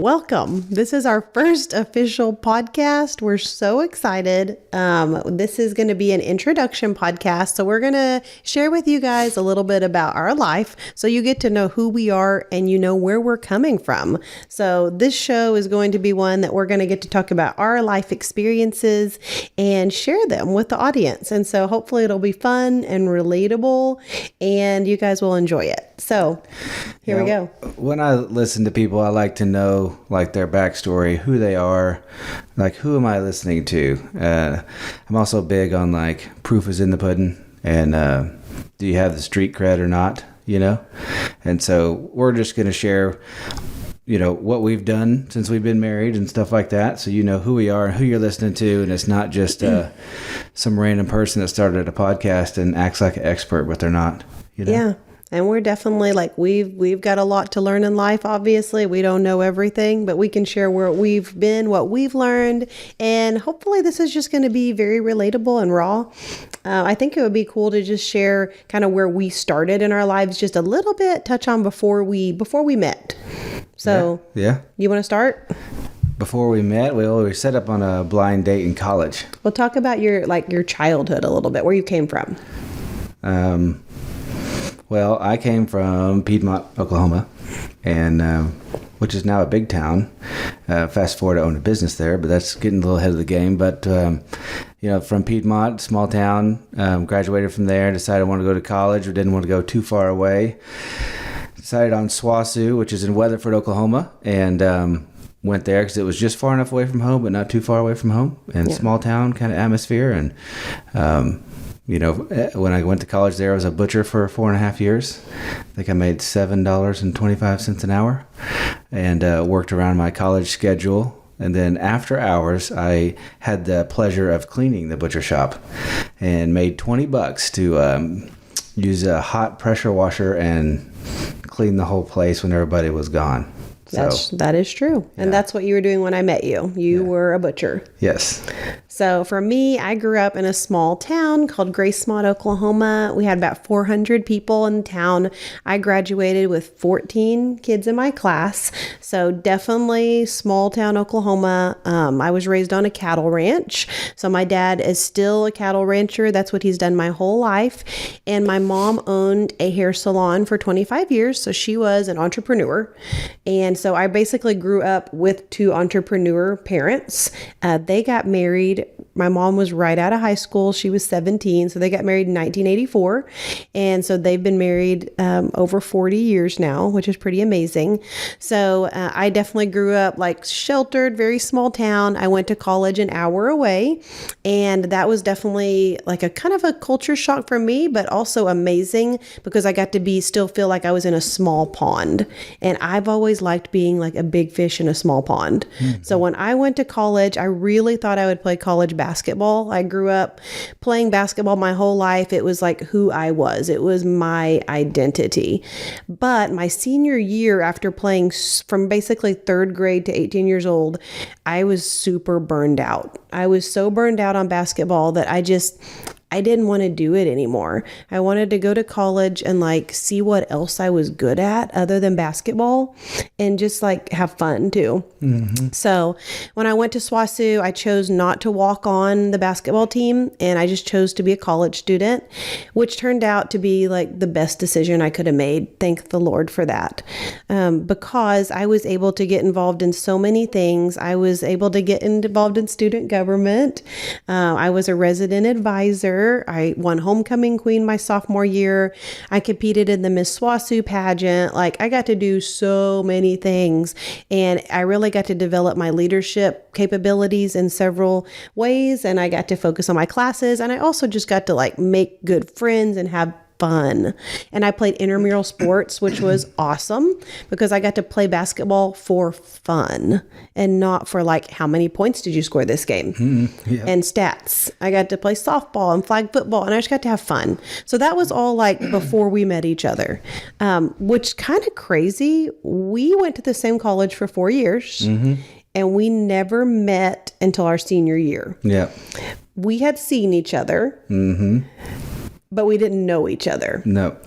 Welcome. This is our first official podcast. We're so excited. This is going to be an introduction podcast. So we're going to share with you guys a little bit about our life so you get to know who we are and you know where we're coming from. So this show is going to be one that we're going to get to talk about our life experiences and share them with the audience. And so hopefully it'll be fun and relatable and you guys will enjoy it. So here we go. When I listen to people, I like to know like their backstory, who they are, like who am I listening to? I'm also big on like proof is in the pudding and do you have the street cred or not, you know? And so we're just going to share, you know, what we've done since we've been married and stuff like that. So you know who we are and who you're listening to. And it's not just some random person that started a podcast and acts like an expert, but they're not, you know? Yeah. And we're definitely like, we've got a lot to learn in life, obviously. We don't know everything, but we can share where we've been, what we've learned. And hopefully this is just going to be very relatable and raw. I think it would be cool to just share kind of where we started in our lives, just a little bit, touch on before we met. So yeah. You want to start? Before we met, we set up on a blind date in college. Well, talk about your childhood a little bit, where you came from. Well, I came from Piedmont, Oklahoma, and which is now a big town. Fast forward, I own a business there, but that's getting a little ahead of the game. But, you know, from Piedmont, small town, graduated from there, decided I wanted to go to college or didn't want to go too far away. Decided on SWOSU, which is in Weatherford, Oklahoma, and went there because it was just far enough away from home, but not too far away from home, and small town kind of atmosphere. And, you know, when I went to college there, I was a butcher for 4.5 years. I think I made $7.25 an hour and worked around my college schedule. And then after hours, I had the pleasure of cleaning the butcher shop and made $20 to use a hot pressure washer and clean the whole place when everybody was gone. That is true. And that's what you were doing when I met you. You were a butcher. Yes. So for me, I grew up in a small town called Gracemont, Oklahoma. We had about 400 people in town. I graduated with 14 kids in my class. So definitely small town Oklahoma. I was raised on a cattle ranch. So my dad is still a cattle rancher. That's what he's done my whole life. And my mom owned a hair salon for 25 years. So she was an entrepreneur. And so I basically grew up with two entrepreneur parents. They got married. My mom was right out of high school. She was 17. So they got married in 1984. And so they've been married over 40 years now, which is pretty amazing. So I definitely grew up like sheltered, very small town. I went to college an hour away. And that was definitely like a kind of a culture shock for me, but also amazing because I got to still feel like I was in a small pond. And I've always liked being like a big fish in a small pond. Mm-hmm. So when I went to college, I really thought I would play college basketball. I grew up playing basketball my whole life. It was like who I was. It was my identity. But my senior year, after playing from basically third grade to 18 years old, I was super burned out. I was so burned out on basketball that I didn't want to do it anymore. I wanted to go to college and like see what else I was good at other than basketball and just like have fun too. Mm-hmm. So when I went to SWOSU, I chose not to walk on the basketball team and I just chose to be a college student, which turned out to be like the best decision I could have made. Thank the Lord for that. Because I was able to get involved in so many things. I was able to get involved in student government. I was a resident advisor. I won homecoming queen my sophomore year. I competed in the Miss SWOSU pageant. Like I got to do so many things and I really got to develop my leadership capabilities in several ways. And I got to focus on my classes. And I also just got to like make good friends and have fun. And I played intramural sports, which was awesome because I got to play basketball for fun and not for like, how many points did you score this game? And stats. I got to play softball and flag football and I just got to have fun. So that was all like before we met each other, which kind of crazy. We went to the same college for 4 years and we never met until our senior year. Yeah. We had seen each other. But we didn't know each other. No.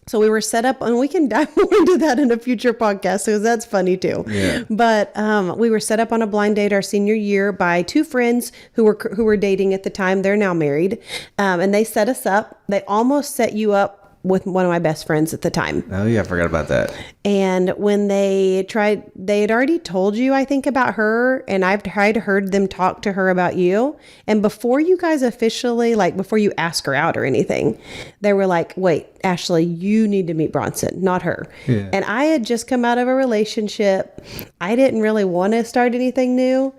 So we were set up, and we can dive more into that in a future podcast because that's funny too. Yeah. But we were set up on a blind date our senior year by two friends who were dating at the time. They're now married, and they set us up. They almost set you up with one of my best friends at the time. Oh yeah, I forgot about that. And when they had already told you, I think, about her, and I've heard them talk to her about you. And before you guys officially, like before you ask her out or anything, they were like, wait, Ashley, you need to meet Bronson, not her. Yeah. And I had just come out of a relationship. I didn't really want to start anything new.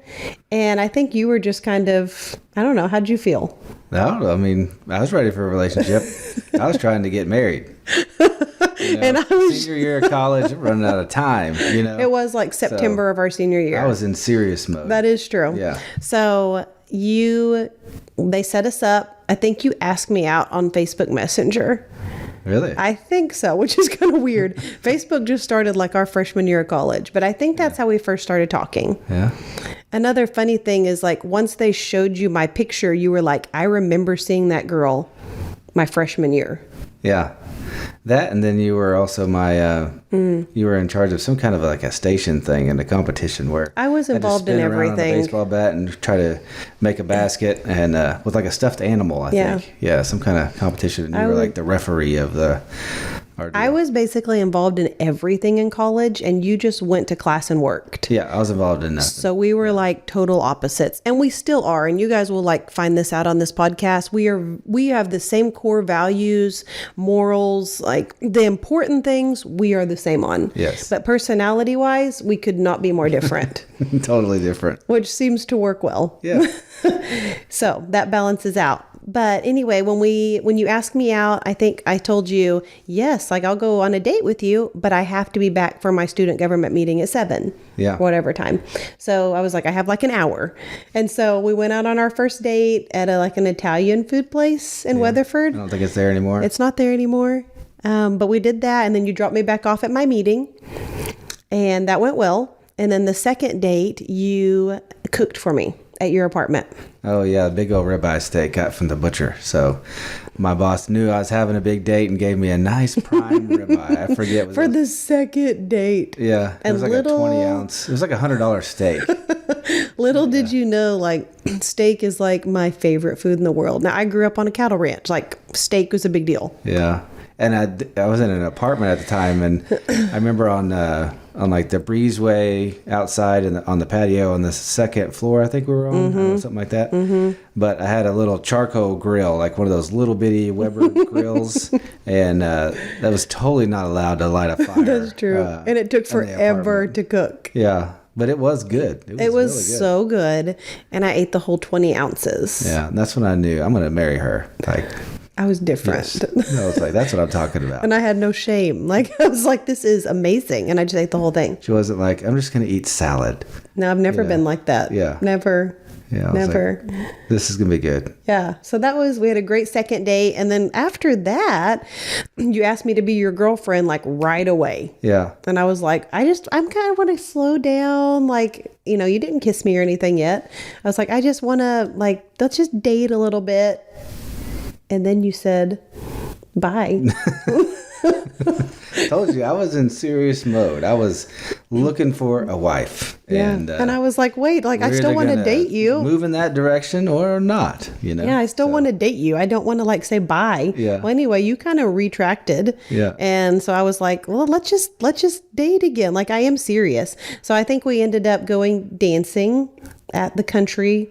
And I think you were just kind of, I don't know, how'd you feel? No, I mean, I was ready for a relationship. I was trying to get married. And I was senior year of college, running out of time. It was like September of our senior year. I was in serious mode. That is true. Yeah. So they set us up. I think you asked me out on Facebook Messenger. Really? I think so, which is kind of weird. Facebook just started like our freshman year of college, but I think that's how we first started talking. Yeah. Another funny thing is like once they showed you my picture, you were like, I remember seeing that girl my freshman year. Yeah. That, and then you were also you were in charge of some kind of like a station thing in the competition where I was involved in around on everything. a baseball bat and try to make a basket and with like a stuffed animal, I think. Yeah, some kind of competition. And you were like the referee of the ordeal. I was basically involved in everything in college, and you just went to class and worked. Yeah, I was involved in nothing. So we were like total opposites, and we still are. And you guys will like find this out on this podcast. We have the same core values, morals, like the important things we are the same on. Yes. But personality wise, we could not be more different. Totally different. Which seems to work well. Yeah. So that balances out. But anyway, when you asked me out, I think I told you, yes, like I'll go on a date with you, but I have to be back for my student government meeting at 7. Yeah. Whatever time. So I was like, I have like an hour. And so we went out on our first date at an Italian food place in Weatherford. I don't think it's there anymore. It's not there anymore. But we did that. And then you dropped me back off at my meeting. And that went well. And then the second date, you cooked for me at your apartment. Oh yeah, big old ribeye steak got from the butcher. So my boss knew I was having a big date and gave me a nice prime ribeye. I forget. For the second date. Yeah. It was like a 20-ounce. It was like $100 steak. Little did you know, like, steak is like my favorite food in the world. Now, I grew up on a cattle ranch. Like, steak was a big deal. Yeah. And I was in an apartment at the time, and I remember on like the breezeway outside and on the patio on the second floor, I think we were on, I don't know, something like that. Mm-hmm. But I had a little charcoal grill, like one of those little bitty Weber grills, and that was totally not allowed to light a fire. That's true. And it took forever to cook. Yeah. But it was good. It was really good. so good. And I ate the whole 20 ounces. Yeah. And that's when I knew I'm going to marry her. Like, I was different. yes. I was like, that's what I'm talking about. And I had no shame. Like, I was like, this is amazing. And I just ate the whole thing. She wasn't like, I'm just going to eat salad. No, I've never been like that. Yeah. Never. Yeah. Never. Like, this is going to be good. Yeah. So we had a great second date. And then after that, you asked me to be your girlfriend like right away. Yeah. And I was like, I'm kind of want to slow down. Like, you didn't kiss me or anything yet. I was like, I just want to let's just date a little bit. And then you said, bye. Told you, I was in serious mode. I was looking for a wife. Yeah. And I was like, wait, I still want to date you. Move in that direction or not, Yeah, I still want to date you. I don't want to say bye. Yeah. Well, anyway, you kind of retracted. Yeah. And so I was like, well, let's just date again. Like, I am serious. So I think we ended up going dancing at the country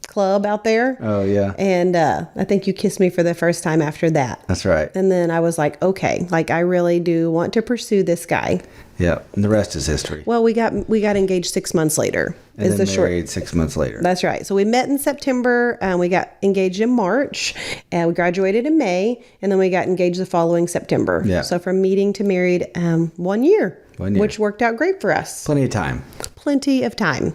club out there. Oh, yeah. And I think you kissed me for the first time after that. That's right. And then I was like, okay, I really do want to pursue this guy. Yeah. And the rest is history. Well, we got engaged 6 months later. And then married 6 months later. That's right. So we met in September, and we got engaged in March, and we graduated in May, and then we got engaged the following September. Yeah. So from meeting to married, 1 year. 1 year. Which worked out great for us. Plenty of time. Plenty of time.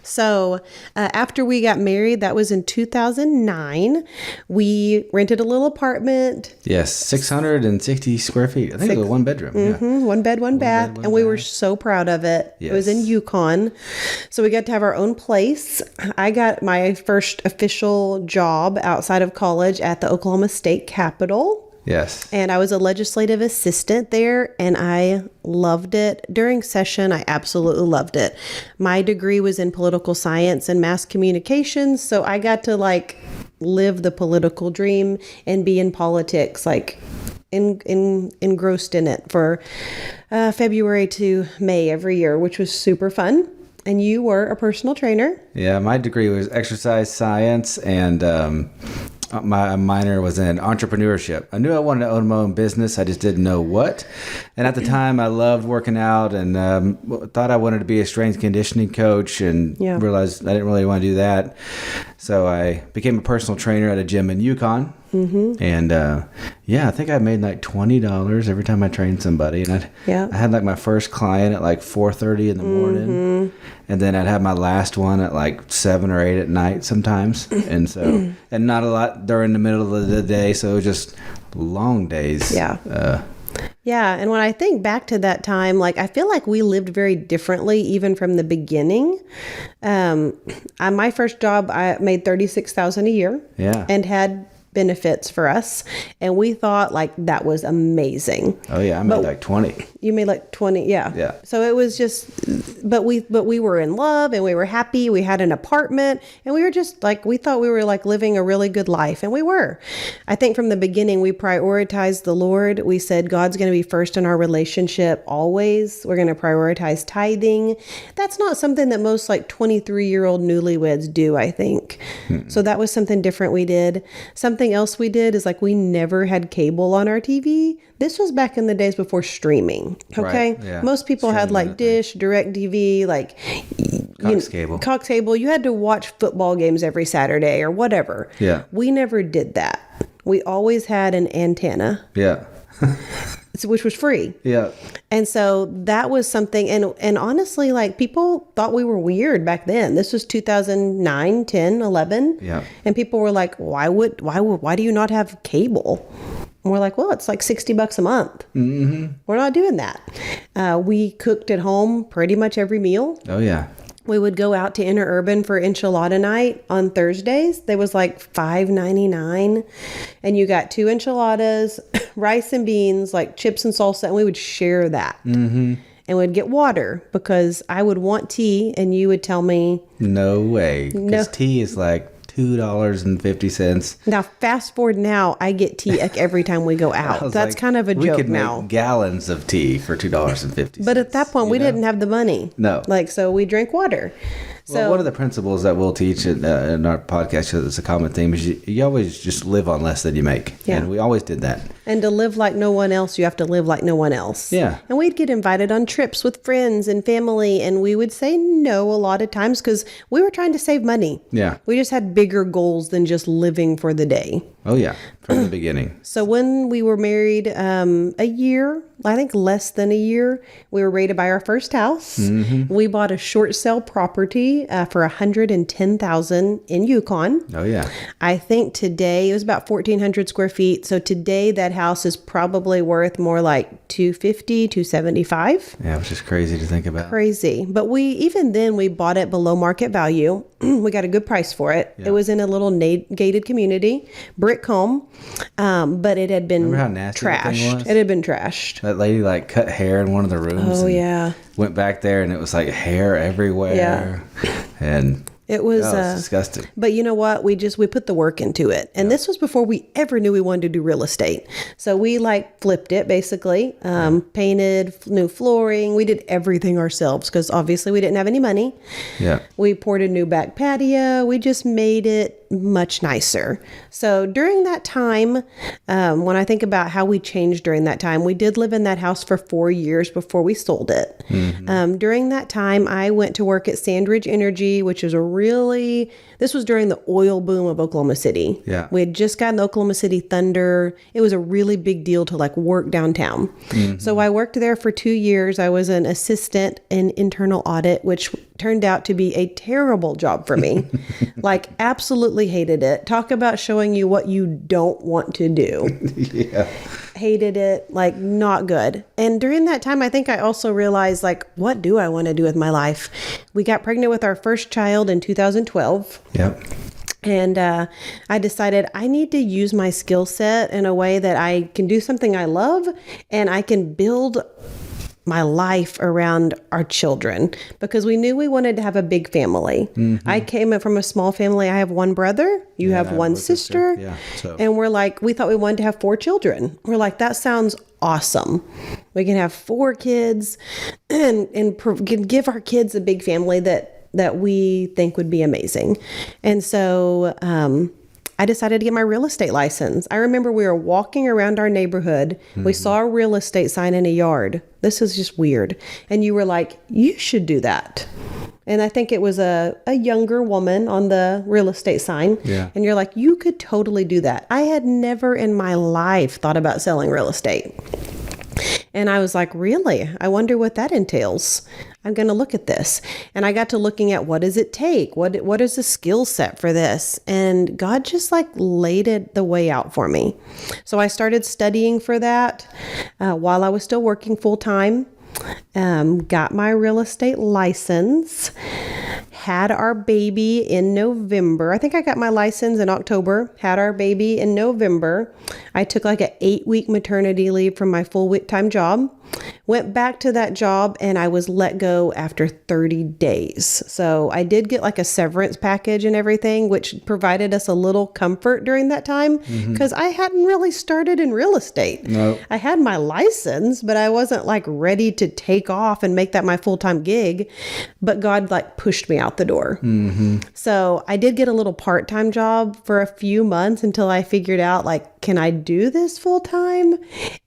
So after we got married, that was in 2009, we rented a little apartment. Yes, 660 square feet. I think it was a one bedroom. Yeah. 1 bed, 1 bath. And we were so proud of it. Yes. It was in Yukon. So we got to have our own place. I got my first official job outside of college at the Oklahoma State Capitol. Yes. And I was a legislative assistant there, and I loved it. During session, I absolutely loved it. My degree was in political science and mass communications, so I got to like live the political dream and be in politics, like engrossed in it for February to May every year, which was super fun. And you were a personal trainer. Yeah, my degree was exercise science, and my minor was in entrepreneurship. I knew I wanted to own my own business. I just didn't know what. And at the time, I loved working out and thought I wanted to be a strength conditioning coach, and realized I didn't really want to do that. So I became a personal trainer at a gym in Yukon. Mm-hmm. And I think I made like $20 every time I trained somebody. And I had like my first client at like 4:30 in the morning. And then I'd have my last one at like 7 or 8 at night sometimes. And so, and not a lot during the middle of the day. So it was just long days. Yeah. And when I think back to that time, like I feel like we lived very differently even from the beginning. My first job, I made $36,000 a year. Yeah. And had benefits for us, and we thought like that was amazing. Oh yeah, I made like 20. You made like 20, yeah. Yeah. So it was just, but we were in love and we were happy. We had an apartment and we were just like, we thought we were like living a really good life, and we were. I think from the beginning we prioritized the Lord. We said God's going to be first in our relationship always. We're going to prioritize tithing. That's not something that most like 23-year-old newlyweds do, I think. So that was something different we did. Something else we did is like we never had cable on our TV. This was back in the days before streaming. Okay. Right, yeah. Most people had like Dish, DirecTV, like Cox Cable. You had to watch football games every Saturday or whatever. Yeah. We never did that. We always had an antenna. Yeah. Which was free. Yeah. And so that was something, and honestly, like people thought we were weird back then. This was 2009, 10, 11. Yeah. And people were like, why do you not have cable? And we're like, well, it's like $60 a month. Mm-hmm. We're not doing that. We cooked at home pretty much every meal. Oh yeah. We would go out to Interurban for enchilada night on Thursdays. There was like $5.99, and you got 2 enchiladas, rice and beans, like chips and salsa, and we would share that. Mm-hmm. And we'd get water because I would want tea, and you would tell me, no way, because tea is like $2.50. Now, fast forward now, I get tea every time we go out. That's like, kind of a joke now. We could make gallons of tea for $2.50. But at that point, we didn't have the money. No. Like, so we drank water. Well, one of the principles that we'll teach in our podcast, because it's a common theme, is you always just live on less than you make. Yeah. And we always did that. And to live like no one else, you have to live like no one else. Yeah. And we'd get invited on trips with friends and family, and we would say no a lot of times because we were trying to save money. Yeah. We just had bigger goals than just living for the day. Oh, yeah. From the beginning. So when we were married a year, I think less than a year, we were ready to buy our first house. Mm-hmm. We bought a short sale property for $110,000 in Yukon. Oh, yeah. I think today it was about 1,400 square feet. So today that house is probably worth more like $250,000, $275,000. Yeah, which is crazy to think about. Crazy. But even then we bought it below market value. We got a good price for it. Yeah. It was in a little gated community, brick home, but it had been Remember how nasty that thing was? It had been trashed. That lady like cut hair in one of the rooms. Oh, yeah. Went back there and it was like hair everywhere. Yeah. And it was disgusting. But you know what? We put the work into it. And this was before we ever knew we wanted to do real estate. So we like flipped it basically, painted new flooring. We did everything ourselves because obviously we didn't have any money. Yeah. We poured a new back patio. We just made it much nicer. So during that time, when I think about how we changed during that time, we did live in that house for 4 years before we sold it. Mm-hmm. During that time, I went to work at Sandridge Energy, which is this was during the oil boom of Oklahoma City. Yeah. We had just gotten the Oklahoma City Thunder. It was a really big deal to like work downtown. Mm-hmm. So I worked there for 2 years. I was an assistant in internal audit, which turned out to be a terrible job for me. Like absolutely hated it. Talk about showing you what you don't want to do. Yeah. Hated it, like not good. And during that time, I think I also realized like, what do I want to do with my life? We got pregnant with our first child in 2012. Yep. And I decided I need to use my skill set in a way that I can do something I love and I can build my life around our children, because we knew we wanted to have a big family. I came from a small family. I have one brother, you have one sister. Yeah, and we thought we wanted to have 4 children. We're like, that sounds awesome. We can have 4 kids and can give our kids a big family that we think would be amazing. And so I decided to get my real estate license. I remember we were walking around our neighborhood. We saw a real estate sign in a yard. This is just weird. And you were like, you should do that. And I think it was a younger woman on the real estate sign. Yeah. And you're like, you could totally do that. I had never in my life thought about selling real estate. And I was like, really? I wonder what that entails. I'm going to look at this. And I got to looking at, what does it take? What is the skill set for this? And God just laid it the way out for me. So I started studying for that while I was still working full time. Got my real estate license, had our baby in November. I think I got my license in October, had our baby in November. I took an 8-week maternity leave from my full-time job, went back to that job, and I was let go after 30 days. So I did get a severance package and everything, which provided us a little comfort during that time, because I hadn't really started in real estate. No. I had my license, but I wasn't ready to take off and make that my full-time gig. But God pushed me out the door. So I did get a little part-time job for a few months until I figured out can I do this full-time?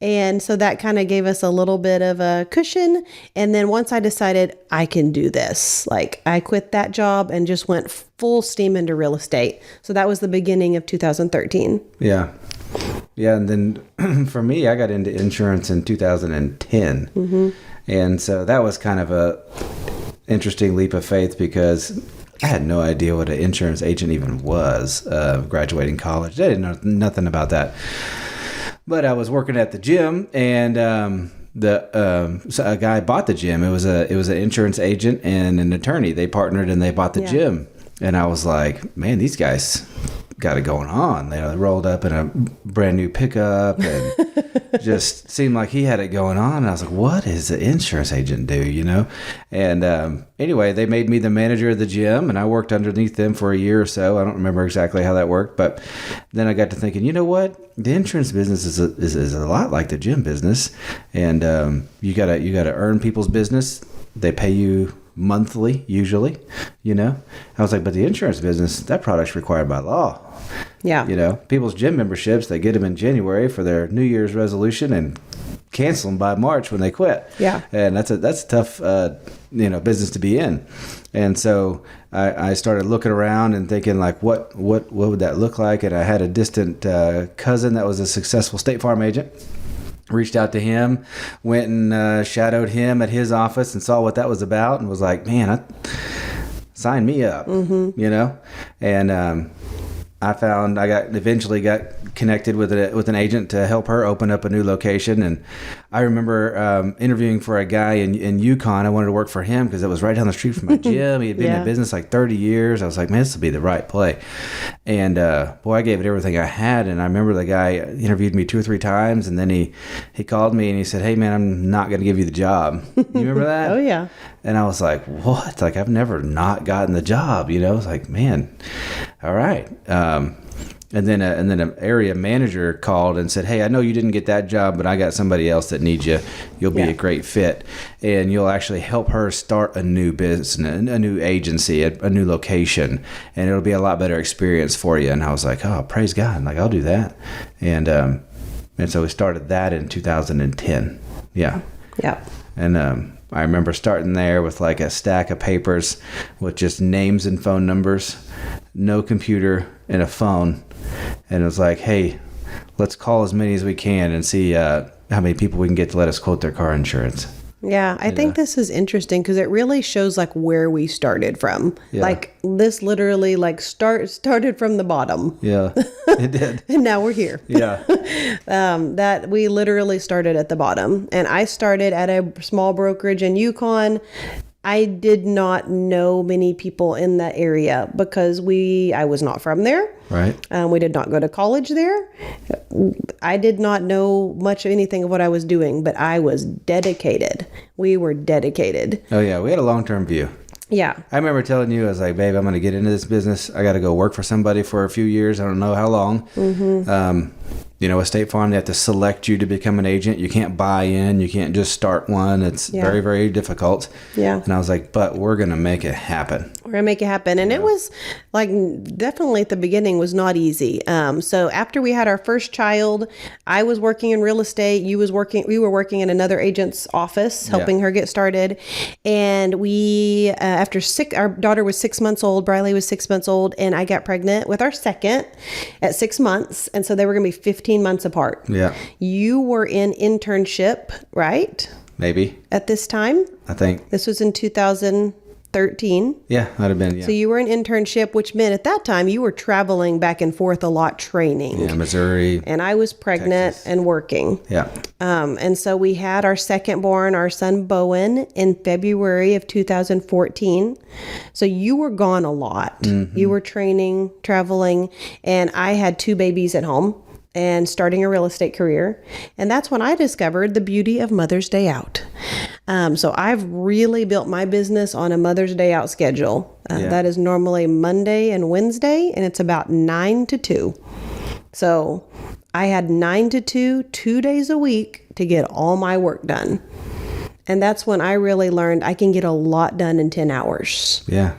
And so that kind of gave us a little bit of a cushion. And then once I decided I can do this, I quit that job and just went full steam into real estate. So that was the beginning of 2013. Yeah. Yeah. And then for me, I got into insurance in 2010. And so that was kind of a interesting leap of faith, because I had no idea what an insurance agent even was, graduating college. I didn't know nothing about that. But I was working at the gym, and so a guy bought the gym. It was an insurance agent and an attorney. They partnered and they bought the gym. And I was like, man, these guys got it going on. They rolled up in a brand new pickup and just seemed like he had it going on. And I was like, what does the insurance agent do, And anyway, they made me the manager of the gym, and I worked underneath them for a year or so. I don't remember exactly how that worked, but then I got to thinking, you know what? The insurance business is a lot like the gym business, and you gotta earn people's business. They pay you monthly, usually, I was like, but the insurance business, that product's required by law. Yeah. People's gym memberships, they get them in January for their New Year's resolution and cancel them by March when they quit. Yeah. And that's a tough, business to be in. And so I started looking around and thinking what would that look like? And I had a distant cousin that was a successful State Farm agent. Reached out to him, went and shadowed him at his office and saw what that was about, and was like, man, sign me up, And I eventually got connected with an agent to help her open up a new location. And I remember interviewing for a guy in Yukon. I wanted to work for him because it was right down the street from my gym. He had been in business 30 years. I was like, man, this will be the right play. And boy, I gave it everything I had. And I remember the guy interviewed me 2 or 3 times, and then he called me and he said, hey man, I'm not going to give you the job. You remember that? Oh yeah. And I was like, what? I've never not gotten the job, I was like, man, all right. And then an area manager called and said, hey, I know you didn't get that job, but I got somebody else that needs you. You'll be a great fit. And you'll actually help her start a new business, a new agency, a new location. And it'll be a lot better experience for you. And I was like, oh, praise God. I'll do that. And so we started that in 2010. Yeah. Yeah. And I remember starting there with a stack of papers with just names and phone numbers, no computer, and a phone. And it was like, hey, let's call as many as we can and see how many people we can get to let us quote their car insurance. Yeah, I think this is interesting because it really shows where we started from. Yeah. This literally started from the bottom. Yeah, it did. And now we're here. Yeah. That we literally started at the bottom. And I started at a small brokerage in Yukon. I did not know many people in that area because I was not from there. Right. We did not go to college there. I did not know much of anything of what I was doing, but I was dedicated. We were dedicated. Oh, yeah. We had a long-term view. Yeah. I remember telling you, I was like, babe, I'm going to get into this business. I got to go work for somebody for a few years. I don't know how long. Mm-hmm. With State Farm, they have to select you to become an agent. You can't buy in. You can't just start one. It's very, very difficult. Yeah. And I was like, but we're going to make it happen. We're going to make it happen. And it was like, definitely at the beginning was not easy. So after we had our first child, I was working in real estate. We were working in another agent's office, helping her get started. And we, our daughter was 6 months old, Briley was 6 months old, and I got pregnant with our second at 6 months. And so they were going to be 15 months apart. Yeah. You were in internship, right? Maybe. At this time? I think. This was in 2013. Yeah, might have been, yeah. So you were in internship, which meant at that time you were traveling back and forth a lot training. Yeah, Missouri. And I was pregnant Texas. and working. Yeah. And so we had our second born, our son Bowen, in February of 2014. So you were gone a lot. Mm-hmm. You were training, traveling, and I had 2 babies at home and starting a real estate career. And that's when I discovered the beauty of Mother's Day Out. So I've really built my business on a Mother's Day Out schedule. That is normally Monday and Wednesday, and it's about 9 to 2. So I had 9 to 2, 2 days a week to get all my work done. And that's when I really learned I can get a lot done in 10 hours. Yeah.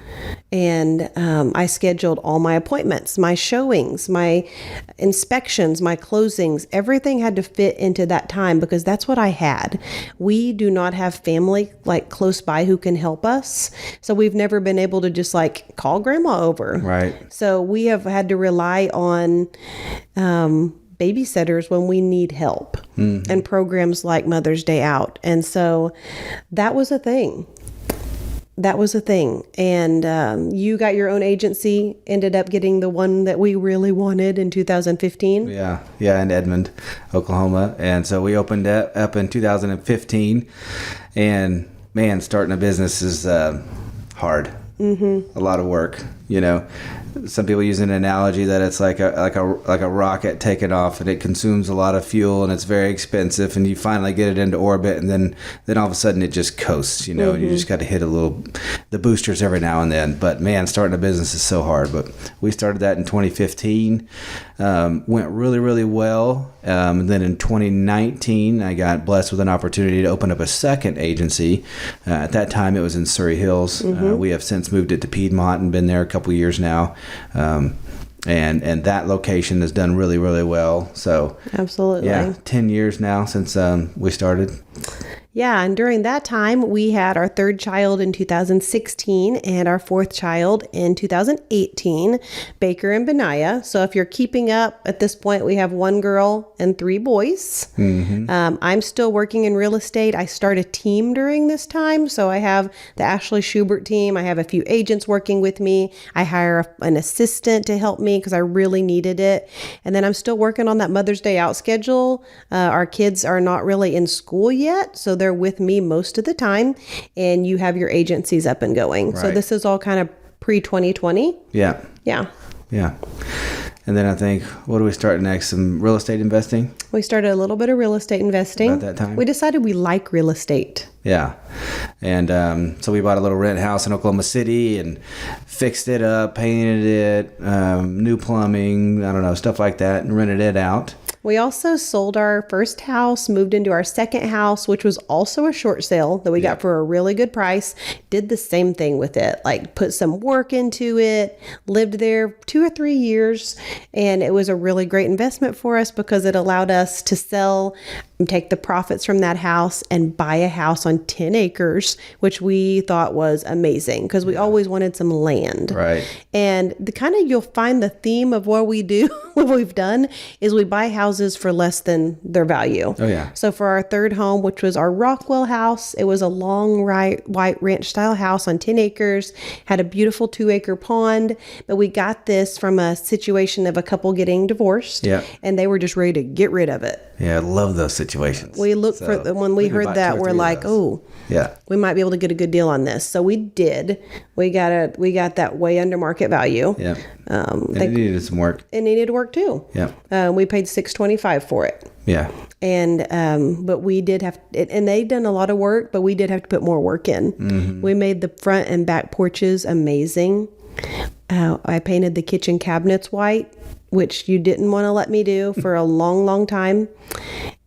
And I scheduled all my appointments, my showings, my inspections, my closings. Everything had to fit into that time because that's what I had. We do not have family like close by who can help us. So we've never been able to just like call grandma over. Right. So we have had to rely on babysitters when we need help, and programs like Mother's Day Out. And so that was a thing. And you got your own agency, ended up getting the one that we really wanted in 2015. Yeah, in Edmond, Oklahoma. And so we opened it up in 2015. And man, starting a business is hard. Mm-hmm. A lot of work, Some people use an analogy that it's like a rocket taking off, and it consumes a lot of fuel, and it's very expensive, and you finally get it into orbit, and then all of a sudden it just coasts, and you just got to hit the boosters every now and then. But man, starting a business is so hard. But we started that in 2015, went really, really well. And then in 2019, I got blessed with an opportunity to open up a second agency. At that time, it was in Surrey Hills. We have since moved it to Piedmont and been there a couple years now. And that location has done really, really well. So absolutely. Yeah, 10 years now since we started. Yeah, and during that time, we had our third child in 2016 and our fourth child in 2018, Baker and Benaiah. So if you're keeping up, at this point, we have 1 girl and 3 boys. Mm-hmm. I'm still working in real estate. I start a team during this time. So I have the Ashley Schubert team. I have a few agents working with me. I hire an assistant to help me because I really needed it. And then I'm still working on that Mother's Day Out schedule. Our kids are not really in school yet, so they're with me most of the time, and you have your agencies up and going. Right. So this is all kind of pre-2020. Yeah. And then I think, what do we start next? Some real estate investing? We started a little bit of real estate investing. About that time? We decided we like real estate. Yeah. And so we bought a little rent house in Oklahoma City and fixed it up, painted it, new plumbing, stuff like that, and rented it out. We also sold our first house, moved into our second house, which was also a short sale that we got for a really good price. Did the same thing with it, like put some work into it, lived there 2 or 3 years. And it was a really great investment for us because it allowed us to sell and take the profits from that house and buy a house on 10 acres, which we thought was amazing because we always wanted some land. Right. And you'll find the theme of what we do, what we've done is we buy houses houses for less than their value. Oh, yeah. So for our third home, which was our Rockwell house, it was a long white ranch style house on 10 acres, had a beautiful 2-acre pond. But we got this from a situation of a couple getting divorced. Yeah. And they were just ready to get rid of it. Yeah, I love those situations. We looked when we heard that, we're like, oh, yeah, we might be able to get a good deal on this. So we did. We got that way under market value. Yeah. And it needed some work. It needed work too. Yeah. We paid $625 for it. Yeah. And but we did have, and they'd done a lot of work, but we did have to put more work in. Mm-hmm. We made the front and back porches amazing. I painted the kitchen cabinets white, which you didn't want to let me do for a long, long time.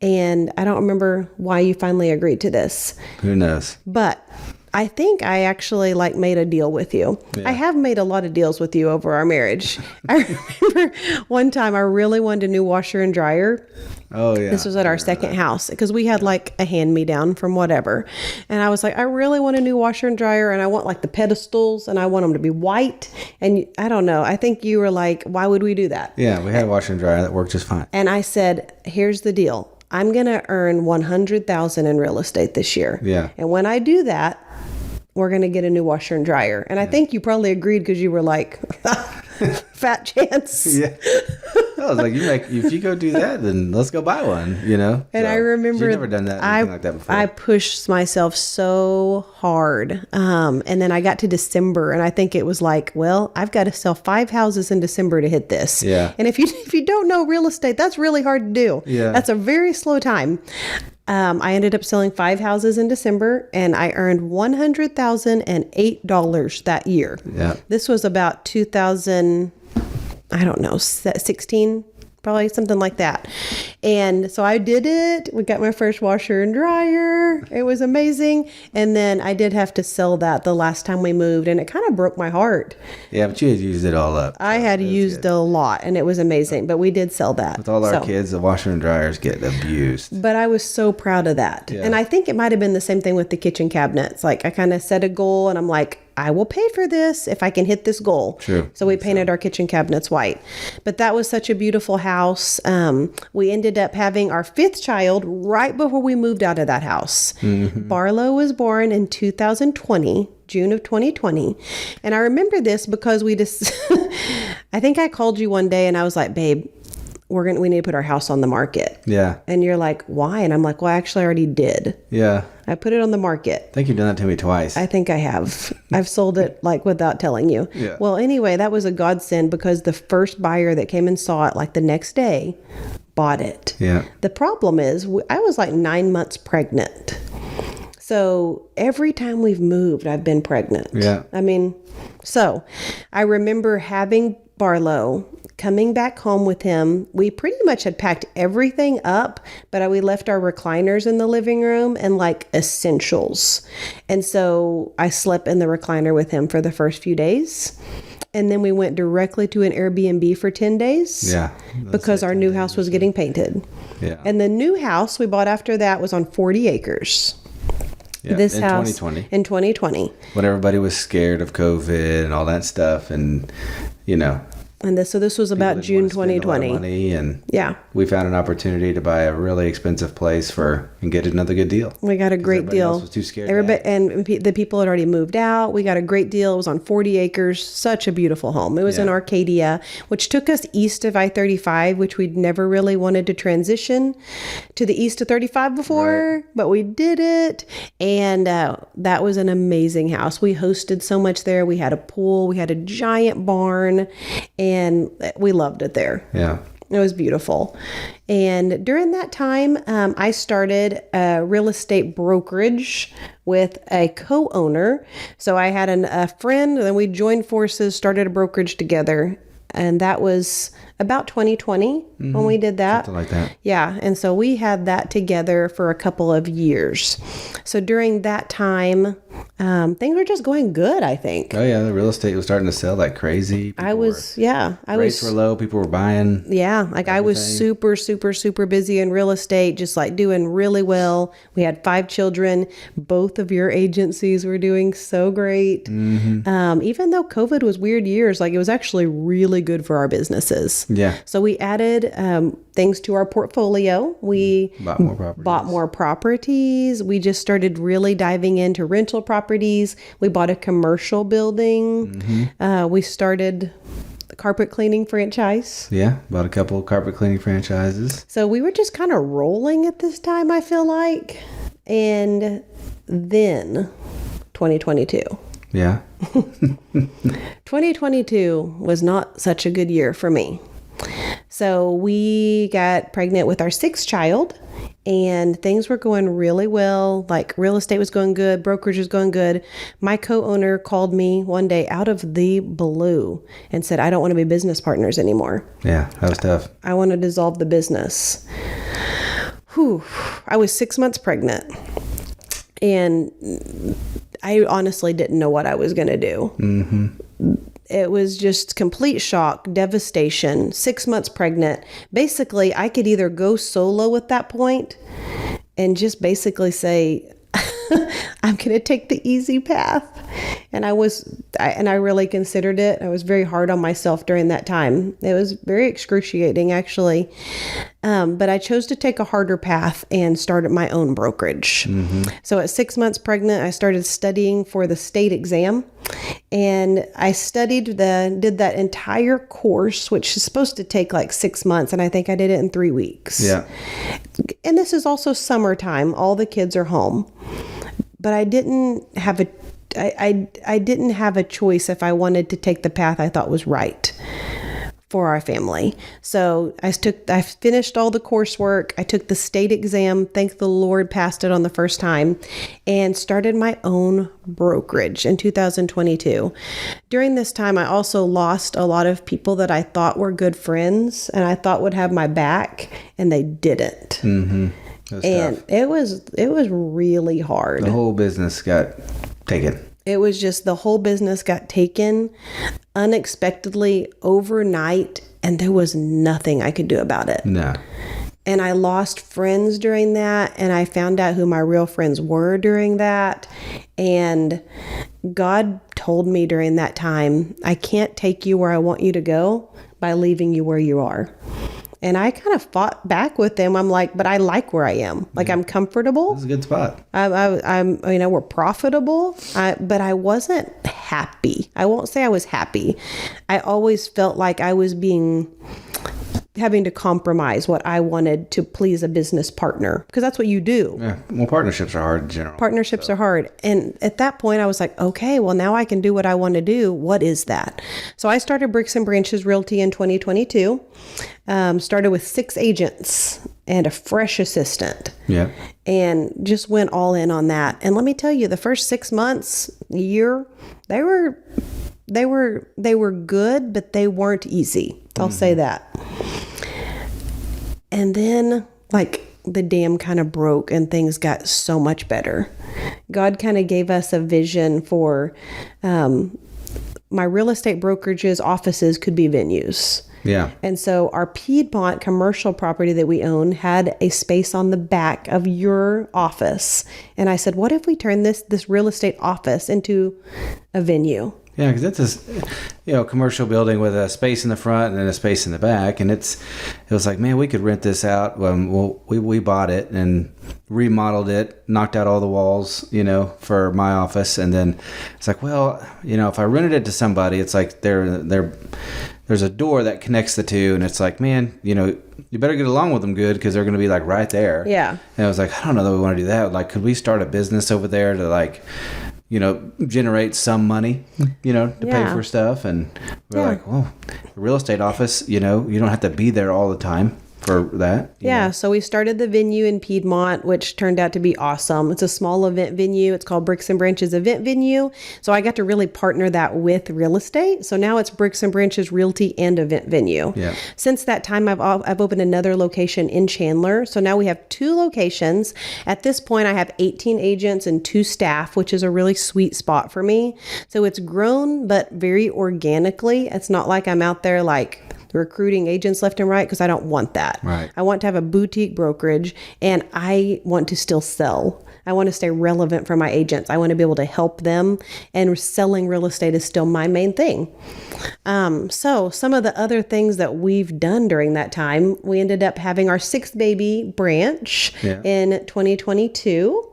And I don't remember why you finally agreed to this. Who knows? But I think I actually made a deal with you. Yeah. I have made a lot of deals with you over our marriage. I remember one time I really wanted a new washer and dryer. Oh, yeah. This was at our second house because we had a hand-me-down from whatever. And I was like, I really want a new washer and dryer, and I want the pedestals, and I want them to be white. And I don't know. I think you were like, why would we do that? Yeah, we had a washer and dryer that worked just fine. And I said, here's the deal. I'm going to earn $100,000 in real estate this year. Yeah. And when I do that, we're going to get a new washer and dryer. And I think you probably agreed because you were like, fat chance. Yeah. I was like, if you go do that, then let's go buy one, And so, I remember, you've never done anything like that before. I pushed myself so hard. And then I got to December and I think it was I've got to sell 5 houses in December to hit this. Yeah. And if you don't know real estate, that's really hard to do. Yeah. That's a very slow time. I ended up selling 5 houses in December and I earned $100,008 that year. Yeah. This was about 2016, probably something like that. And so I did it. We got my first washer and dryer. It was amazing. And then I did have to sell that the last time we moved and it kind of broke my heart. Yeah, but you had used it all up. I had used a lot and it was amazing, but we did sell that. With all our kids, the washer and dryers get abused. But I was so proud of that. Yeah. And I think it might have been the same thing with the kitchen cabinets. I kind of set a goal and I'm like, I will pay for this if I can hit this goal. True. So we painted our kitchen cabinets white. But that was such a beautiful house. We ended up having our 5th child right before we moved out of that house. Mm-hmm. Barlow was born in 2020, June of 2020. And I remember this because we just, I think I called you one day and I was like, babe, we need to put our house on the market. Yeah. And you're like, why? And I'm like, well, I actually already did. Yeah. I put it on the market. I think you've done that to me twice. I think I have. I've sold it without telling you. Yeah. Well, anyway, that was a godsend because the first buyer that came and saw it the next day bought it. Yeah. The problem is I was 9 months pregnant. So every time we've moved, I've been pregnant. Yeah. So I remember having Barlow, coming back home with him. We pretty much had packed everything up, but we left our recliners in the living room and essentials. And so I slept in the recliner with him for the first few days. And then we went directly to an Airbnb for 10 days. Yeah. Because our new house was getting painted. Yeah. And the new house we bought after that was on 40 acres. Yeah, this in house 2020. In 2020. When everybody was scared of COVID and all that stuff and, And this was about June 2020. Money and yeah, we found an opportunity to buy a really expensive place and get another good deal. We got a great deal. Else was too scared. And the people had already moved out. We got a great deal. It was on 40 acres. Such a beautiful home. It was in Arcadia, which took us east of I-35, which we'd never really wanted to transition to the east of 35 before, right. But we did it. And that was an amazing house. We hosted so much there. We had a pool. We had a giant barn. And we loved it there. Yeah. It was beautiful. And during that time, I started a real estate brokerage with a co-owner. So I had a friend, and then we joined forces, started a brokerage together. And that was about 2020 when we did that. Something like that. Yeah. And so we had that together for a couple of years. So during that time, things were just going good, I think. Oh, yeah. The real estate was starting to sell like crazy. Rates were low. People were buying. Yeah. I was super, super, super busy in real estate, just doing really well. We had 5 children. Both of your agencies were doing so great. Mm-hmm. Even though COVID was weird years, it was actually really good for our businesses. Yeah. So we added things to our portfolio. We Bought more properties. We just started really diving into rental properties. We bought a commercial building. We started the carpet cleaning franchise. Yeah, bought a couple of carpet cleaning franchises. So we were just kind of rolling at this time, I feel like. And then 2022. Yeah. 2022 was not such a good year for me. So we got pregnant with our sixth child, and things were going really well. Like real estate was going good, brokerage was going good. My co-owner called me one day out of the blue and said, I don't want to be business partners anymore. Yeah, that was tough. I want to dissolve the business. Whew. I was 6 months pregnant, and I honestly didn't know what I was going to do. It was just complete shock, devastation, 6 months pregnant. Basically, I could either go solo at that point and just basically say, I'm going to take the easy path. And I really considered it. I was very hard on myself during that time. It was very excruciating, actually. But I chose to take a harder path and started my own brokerage. So at 6 months pregnant, I started studying for the state exam. And I did that entire course, which is supposed to take like 6 months. And I think I did it in 3 weeks. Yeah. And this is also summertime. All the kids are home. But I didn't have a choice if I wanted to take the path I thought was right for our family. So I finished all the coursework. I took the state exam. Thank the Lord, passed it on the first time, and started my own brokerage in 2022. During this time, I also lost a lot of people that I thought were good friends and I thought would have my back, and they didn't. And tough. It was really hard. The whole business got taken. It was just the whole business got taken unexpectedly overnight, and there was nothing I could do about it. No. And I lost friends during that, and I found out who my real friends were during that. And God told me during that time, I can't take you where I want you to go by leaving you where you are. And I kind of fought back with them. I'm like, but I like where I am. Like, I'm comfortable. This is a good spot. We're profitable, but I wasn't happy. I won't say I was happy. I always felt like I was having to compromise what I wanted to please a business partner, because that's what you do. Yeah. Well, partnerships are hard in general. Partnerships are hard. And at that point I was like, okay, well now I can do what I want to do. What is that? So I started Bricks and Branches Realty in 2022. Started with 6 agents and a fresh assistant. Yeah. And just went all in on that. And let me tell you, the first 6 months, year, they were good, but they weren't easy. I'll say that. And then, like, the dam kind of broke and things got so much better. God kind of gave us a vision for my real estate brokerage's offices could be venues. Yeah. And so our Piedmont commercial property that we own had a space on the back of your office. And I said, what if we turn this real estate office into a venue? Yeah, because it's a commercial building with a space in the front and then a space in the back, and it was like, man, we could rent this out. We bought it and remodeled it, knocked out all the walls, for my office, and then it's like, well, if I rented it to somebody, it's like there's a door that connects the two, and it's like, man, you better get along with them good because they're going to be like right there. Yeah. And I was like, I don't know that we want to do that. Like, could we start a business over there to generate some money, to pay for stuff? And we're like, well, the real estate office, you don't have to be there all the time for that. Yeah. So we started the venue in Piedmont, which turned out to be awesome. It's a small event venue. It's called Bricks and Branches Event Venue. So I got to really partner that with real estate. So now it's Bricks and Branches Realty and Event Venue. Yeah. Since that time, I've opened another location in Chandler. So now we have 2 locations. At this point, I have 18 agents and 2 staff, which is a really sweet spot for me. So it's grown, but very organically. It's not like I'm out there like recruiting agents left and right because I don't want that. Right. I want to have a boutique brokerage, and I want to still sell. I want to stay relevant for my agents. I want to be able to help them, and selling real estate is still my main thing. So some of the other things that we've done during that time, we ended up having our 6th baby branch in 2022.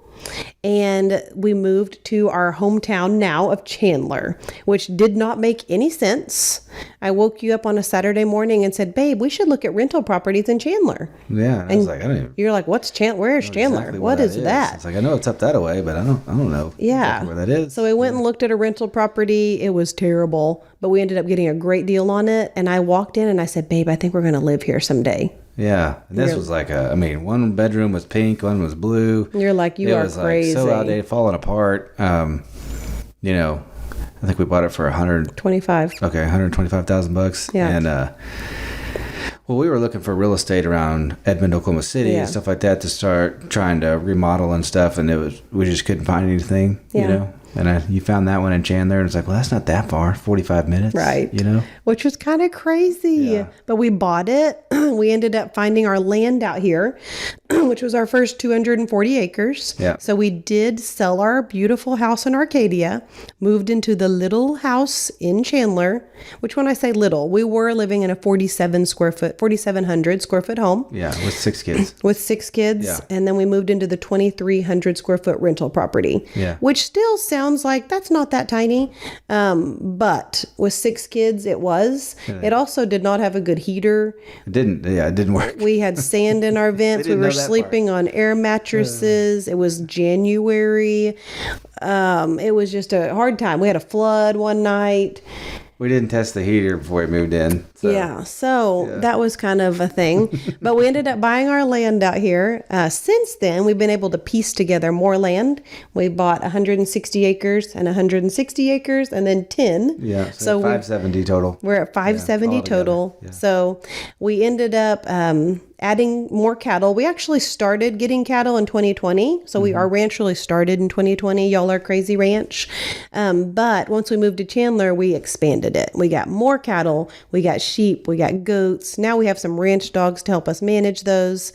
And we moved to our hometown now of Chandler, which did not make any sense. I woke you up on a Saturday morning and said, babe, we should look at rental properties in Chandler. Yeah. And I was like, I don't even. You're like, what's Chandler? Where's Chandler? Exactly what is that? It's like, I know it's up that way, but I don't know exactly where that is. So we went and looked at a rental property. It was terrible, but we ended up getting a great deal on it. And I walked in and I said, babe, I think we're going to live here someday. Yeah, and this was like one bedroom was pink, one was blue. You're like, you are crazy. Like so outdated, falling apart. You know, I think we bought it for $125,000. Okay, $125,000. Yeah. And well, we were looking for real estate around Edmond, Oklahoma City, and stuff like that to start trying to remodel and stuff, and we just couldn't find anything. Yeah. You know. And you found that one in Chandler, and it's like, well, that's not that far, 45 minutes. Right. You know? Which was kind of crazy. Yeah. But we bought it. We ended up finding our land out here, which was our first 240 acres. Yeah. So we did sell our beautiful house in Arcadia, moved into the little house in Chandler, which when I say little, we were living in a 4,700 square foot home. Yeah, with 6 kids. With 6 kids. Yeah. And then we moved into the 2,300 square foot rental property. Yeah. Which still sounds like that's not that tiny. But with 6 kids, it was. Yeah. It also did not have a good heater. It didn't work. We had sand in our vents. We were sleeping on air mattresses. It was January. It was just a hard time. We had a flood one night. We didn't test the heater before we moved in. So that was kind of a thing. But we ended up buying our land out here. Since then, we've been able to piece together more land. We bought 160 acres and 160 acres and then 10. Yeah, so 570 total. We're at 570 total. Yeah. So we ended up adding more cattle. We actually started getting cattle in 2020. So our ranch really started in 2020, Yall Are Crazy Ranch. But once we moved to Chandler, we expanded it. We got more cattle. We got sheep. We got goats. Now we have some ranch dogs to help us manage those.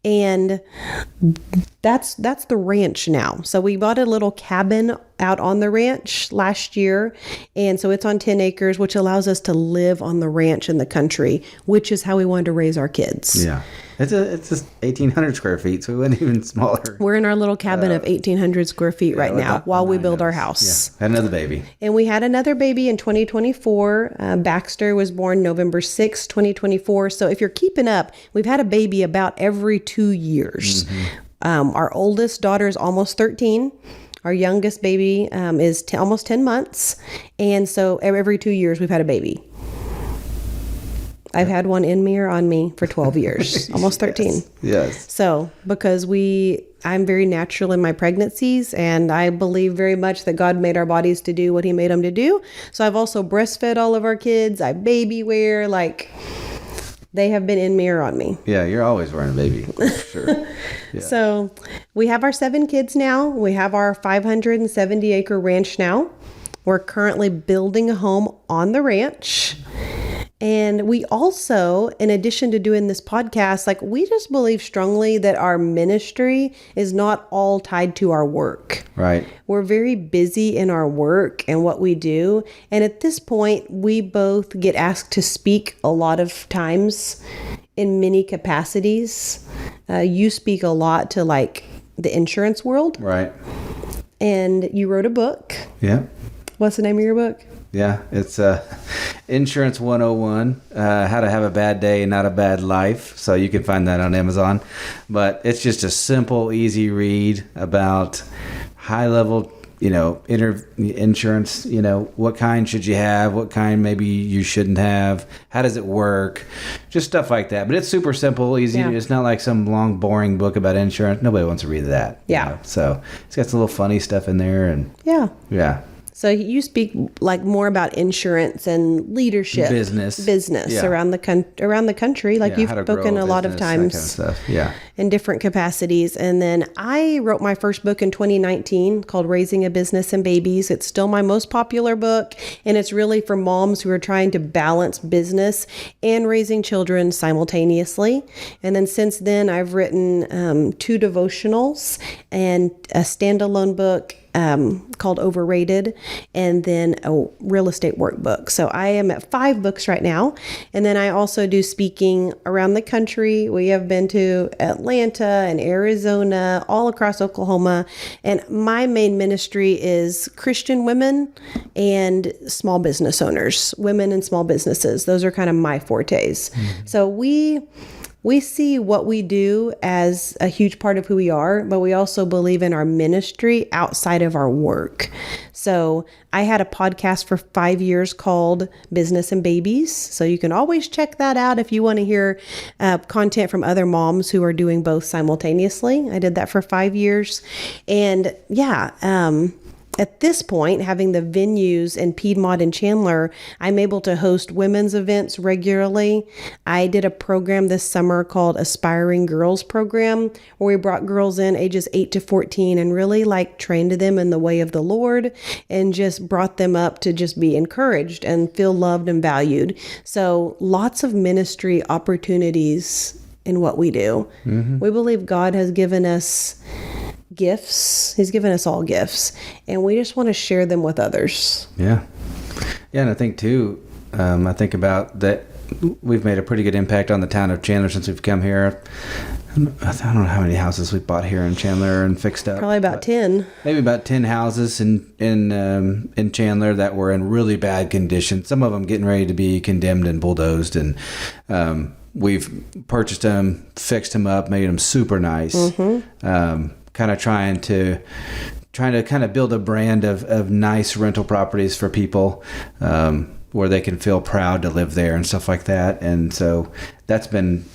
And that's the ranch now. So we bought a little cabin out on the ranch last year. And so it's on 10 acres, which allows us to live on the ranch in the country, which is how we wanted to raise our kids. Yeah. It's just 1,800 square feet, so we went even smaller. We're in our little cabin of 1,800 square feet right now while we build our house. Yeah. Had another baby. And we had another baby in 2024. Baxter was born November 6, 2024. So if you're keeping up, we've had a baby about every 2 years. Our oldest daughter is almost 13. Our youngest baby is almost 10 months. And so every 2 years we've had a baby. I've had one in me or on me for 12 years, almost 13. Yes. So because I'm very natural in my pregnancies, and I believe very much that God made our bodies to do what he made them to do. So I've also breastfed all of our kids. I baby wear, like they have been in me or on me. Yeah, you're always wearing a baby, for sure. Yeah. So we have our 7 kids now. We have our 570 acre ranch now. We're currently building a home on the ranch. And we also, in addition to doing this podcast, we just believe strongly that our ministry is not all tied to our work. Right. We're very busy in our work and what we do. And at this point, we both get asked to speak a lot of times in many capacities. You speak a lot to the insurance world. Right. And you wrote a book. Yeah. What's the name of your book? Yeah, it's Insurance 101, How to Have a Bad Day and Not a Bad Life. So you can find that on Amazon. But it's just a simple, easy read about high-level, insurance, what kind should you have, what kind maybe you shouldn't have, how does it work, just stuff like that. But it's super simple, easy. Yeah. It's not like some long, boring book about insurance. Nobody wants to read that. Yeah. So it's got some little funny stuff in there. And yeah. So you speak more about insurance and leadership, business around the country. You've spoken a lot of times. That kind of stuff. Yeah. in different capacities. And then I wrote my first book in 2019 called Raising a Business and Babies. It's still my most popular book, and it's really for moms who are trying to balance business and raising children simultaneously. And then since then, I've written 2 devotionals and a standalone book called Overrated, and then a real estate workbook. So I am at 5 books right now. And then I also do speaking around the country. We have been to Atlanta and Arizona, all across Oklahoma. And my main ministry is Christian women and small business owners, women and small businesses. Those are kind of my fortes. So we see what we do as a huge part of who we are, but we also believe in our ministry outside of our work. So I had a podcast for 5 years called Business and Babies. So you can always check that out if you want to hear content from other moms who are doing both simultaneously. I did that for 5 years. And at this point, having the venues in Piedmont and Chandler, I'm able to host women's events regularly. I did a program this summer called Aspiring Girls Program, where we brought girls in ages 8 to 14 and really trained them in the way of the Lord and just brought them up to just be encouraged and feel loved and valued. So lots of ministry opportunities in what we do. Mm-hmm. We believe God has given us gifts. He's given us all gifts, and we just want to share them with others. Yeah. And I think too, I think about that we've made a pretty good impact on the town of Chandler since we've come here. I don't know how many houses we've bought here in Chandler and fixed up. Probably about 10. Maybe about 10 houses in Chandler that were in really bad condition. Some of them getting ready to be condemned and bulldozed, and we've purchased them, fixed them up, made them super nice. Mm-hmm. Kind of trying to kind of build a brand of nice rental properties for people where they can feel proud to live there and stuff like that. And so that's been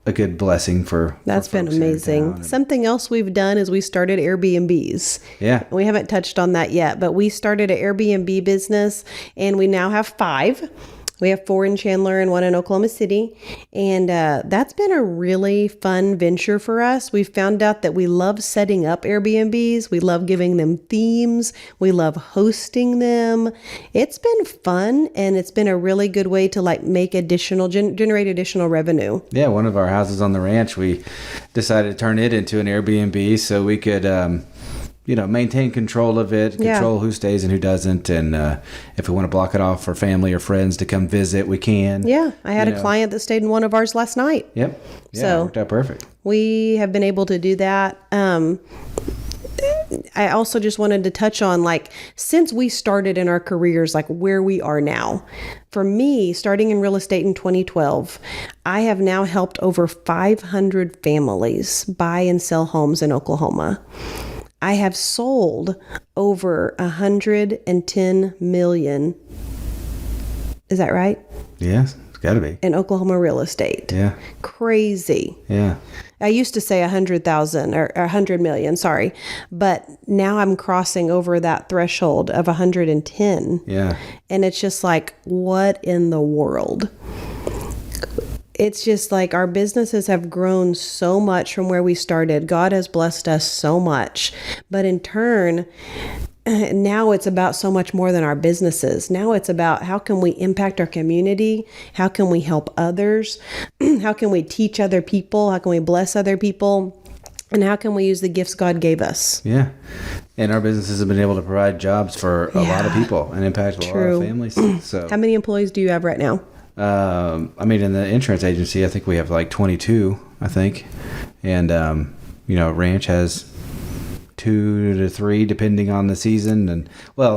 a good blessing for That's been amazing. Something else we've done is we started Airbnbs. Yeah. We haven't touched on that yet, but we started an Airbnb business, and we now have 5. We have 4 in Chandler and 1 in Oklahoma City. And that's been a really fun venture for us. We found out that we love setting up Airbnbs. We love giving them themes. We love hosting them. It's been fun, and it's been a really good way to make generate additional revenue. Yeah, one of our houses on the ranch, we decided to turn it into an Airbnb so we could maintain control of it, control who stays and who doesn't. And if we want to block it off for family or friends to come visit, we can. Yeah. I had a client that stayed in one of ours last night. Yep. Yeah, so it worked out perfect. We have been able to do that. I also just wanted to touch on, since we started in our careers, where we are now. For me, starting in real estate in 2012, I have now helped over 500 families buy and sell homes in Oklahoma. I have sold over 110 million. Is that right? Yes, it's got to be. In Oklahoma real estate. Yeah. Crazy. Yeah. I used to say 100,000 or 100 million, sorry. But now I'm crossing over that threshold of 110. Yeah. And it's just what in the world? It's just our businesses have grown so much from where we started. God has blessed us so much. But in turn, now it's about so much more than our businesses. Now it's about how can we impact our community? How can we help others? How can we teach other people? How can we bless other people? And how can we use the gifts God gave us? Yeah. And our businesses have been able to provide jobs for a lot of people and impact a lot of families. So, how many employees do you have right now? In the insurance agency, I think we have 22, I think. And, ranch has 2 to 3 depending on the season. And,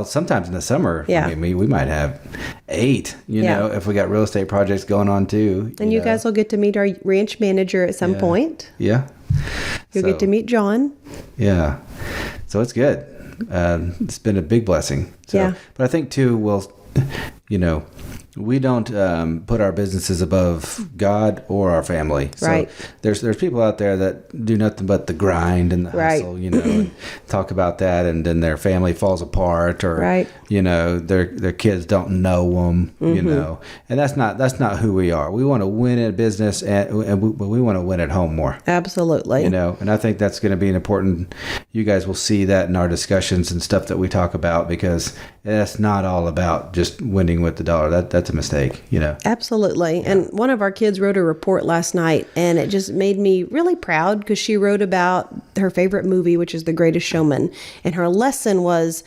sometimes in the summer, we might have 8, if we got real estate projects going on too. And you guys will get to meet our ranch manager at some point. Yeah. You'll get to meet John. Yeah. So it's good. It's been a big blessing. So, but I think too, we don't put our businesses above God or our family. So Right. there's people out there that do nothing but the grind and the Right. hustle, and talk about that, and then their family falls apart, or Right. their kids don't know them, and that's not who we are. We want to win in business, and we want to win at home more. Absolutely. And I think that's going to be an important. You guys will see that in our discussions and stuff that we talk about, because that's not all about just winning with the dollar. That's a mistake, Absolutely. Yeah. And one of our kids wrote a report last night, and it just made me really proud, because she wrote about her favorite movie, which is The Greatest Showman. And her lesson was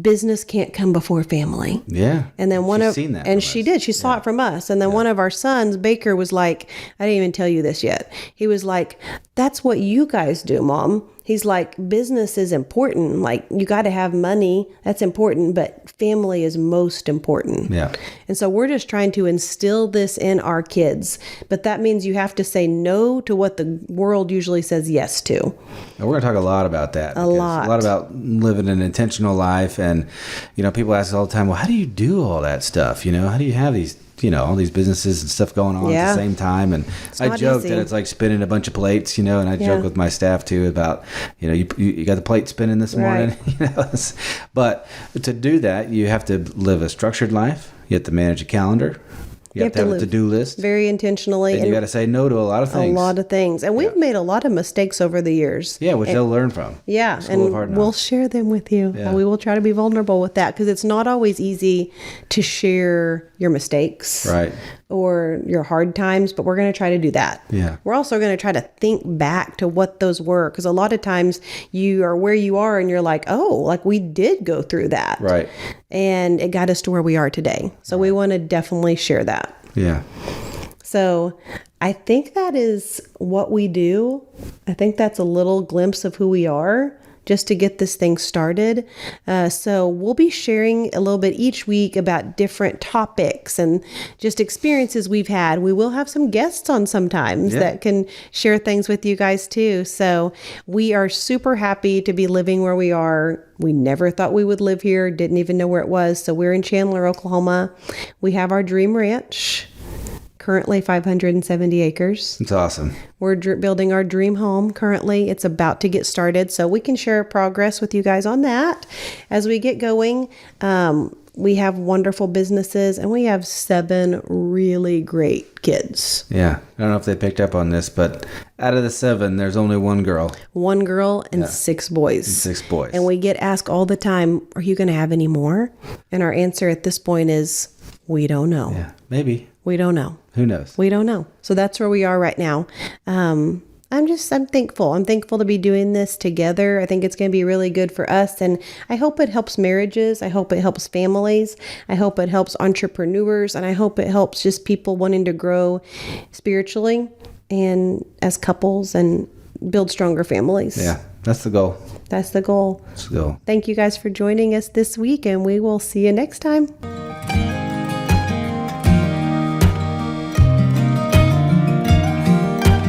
business can't come before family. Yeah. And then she did. She saw it from us. And then one of our sons, Baker, was like, I didn't even tell you this yet. He was like, that's what you guys do, Mom. He's like, business is important. Like, you got to have money. That's important. But family is most important. Yeah. And so we're just trying to instill this in our kids. But that means you have to say no to what the world usually says yes to. And we're going to talk a lot about that. A lot about living an intentional life. And, people ask us all the time, well, how do you do all that stuff? How do you have these all these businesses and stuff going on at the same time? And I joke that it's like spinning a bunch of plates, and I joke with my staff too about, you got the plate spinning this morning, but to do that, you have to live a structured life. You have to manage a calendar. You have to have a to-do list. Very intentionally. And you got to say no to a lot of things. A lot of things. And we've made a lot of mistakes over the years. Yeah, which they'll learn from. Yeah, and we'll share them with you. Yeah. We will try to be vulnerable with that, because it's not always easy to share your mistakes. Right. Or your hard times, but we're going to try to do that. Yeah. We're also going to try to think back to what those were, because a lot of times you are where you are and you're like, oh, like we did go through that. Right. And it got us to where we are today. So we want to definitely share that. Yeah. So I think that is what we do. I think that's a little glimpse of who we are, just to get this thing started. So we'll be sharing a little bit each week about different topics and just experiences we've had. We will have some guests on sometimes that can share things with you guys too. So we are super happy to be living where we are. We never thought we would live here, didn't even know where it was. So we're in Chandler, Oklahoma. We have our dream ranch. Currently 570 acres. It's awesome. We're building our dream home currently. It's about to get started, so we can share progress with you guys on that as we get going. We have wonderful businesses, and we have 7 really great kids. Yeah. I don't know if they picked up on this, but out of the 7, there's only 1 girl. 1 girl and 6 boys. 6 boys. And we get asked all the time, are you going to have any more? And our answer at this point is, we don't know. Yeah, maybe. We don't know. Who knows? We don't know. So that's where we are right now. I'm thankful. I'm thankful to be doing this together. I think it's going to be really good for us. And I hope it helps marriages. I hope it helps families. I hope it helps entrepreneurs. And I hope it helps just people wanting to grow spiritually and as couples and build stronger families. Yeah, that's the goal. That's the goal. That's the goal. Thank you guys for joining us this week, and we will see you next time.